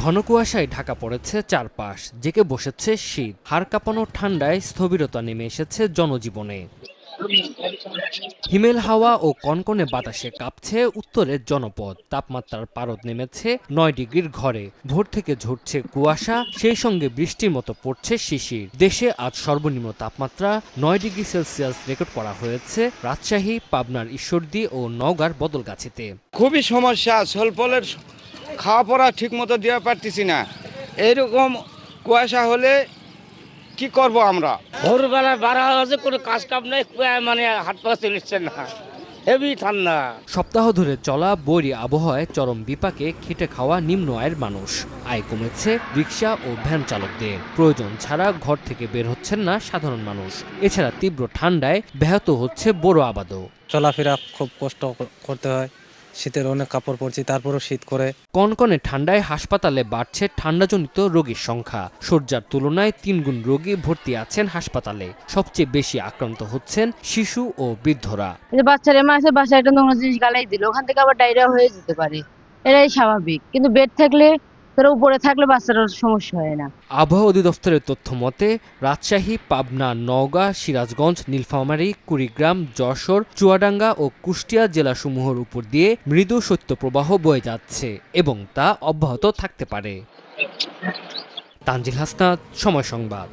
ঘন কুয়াশায় ঢাকা পড়েছে চারপাশ, জেঁকে বসেছে শীত। হাড় কাঁপানো ঠান্ডায় স্থবিরতা নেমে এসেছে জনজীবনে। হিমেল হাওয়া ও কনকনে বাতাসে কাঁপছে উত্তরের জনপদ। তাপমাত্রার পারদ নেমেছে ৯ ডিগ্রির ঘরে। ভোর থেকে ঝরছে কুয়াশা, সেই সঙ্গে বৃষ্টির মতো পড়ছে শিশির। দেশে আজ সর্বনিম্ন তাপমাত্রা ৯ ডিগ্রি সেলসিয়াস রেকর্ড করা হয়েছে রাজশাহী, পাবনার ঈশ্বরদী ও নওগাঁর বদলগাছীতে। খুবই সমস্যা, স্বল্পলের খাওয়া পড়া ঠিক মতো দেওয়া পারতেছি না। এইরকম কুয়াশা হলে কি করব আমরা? ভোরবেলায় বাড়া হচ্ছে, কোনো কাজ কাম নেই, মানে হাত পা চলিচ্ছে না, হেভি ঠান্ডা। সপ্তাহ ধরে চলা বৈরী আবহাওয়ায় চরম বিপাকে খেটে খাওয়া নিম্ন আয়ের মানুষ। আয় কমেছে রিকশা ও ভ্যান চালকদের। প্রয়োজন ছাড়া ঘর থেকে বের হচ্ছেন না সাধারণ মানুষ। এছাড়া তীব্র ঠান্ডায় ব্যাহত হচ্ছে বড় আবাদও। চলাফেরা খুব কষ্ট করতে হয়, শীতের অনেক কাপড় পরছি তারপরও শীত করে। কনকনে ঠান্ডায় হাসপাতালে বাড়ছে ঠান্ডাজনিত রোগীর সংখ্যা। শয্যার তুলনায় ৩ গুণ রোগী ভর্তি আছেন হাসপাতালে। সবচেয়ে বেশি আক্রান্ত হচ্ছেন শিশু ও বৃদ্ধরা। বাচ্চারা মাসে বাসায় একটা নোংরা জিনিস গালাই দিল, ওখান থেকে আবার ডায়রিয়া হয়ে যেতে পারে, এটাই স্বাভাবিক। কিন্তু বেড থাকলে, তার উপরে থাকলে বাচ্চাটার সমস্যা হয় না। আবহাওয়া অধিদপ্তরের তথ্য মতে রাজশাহী, পাবনা, নওগাঁ, সিরাজগঞ্জ, নীলফামারী, কুড়িগ্রাম, যশোর, চুয়াডাঙ্গা ও কুষ্টিয়া জেলাসমূহের উপর দিয়ে মৃদু শৈত্যপ্রবাহ বয়ে যাচ্ছে এবং তা অব্যাহত থাকতে পারে। তানজিল হাসনাত, সময় সংবাদ।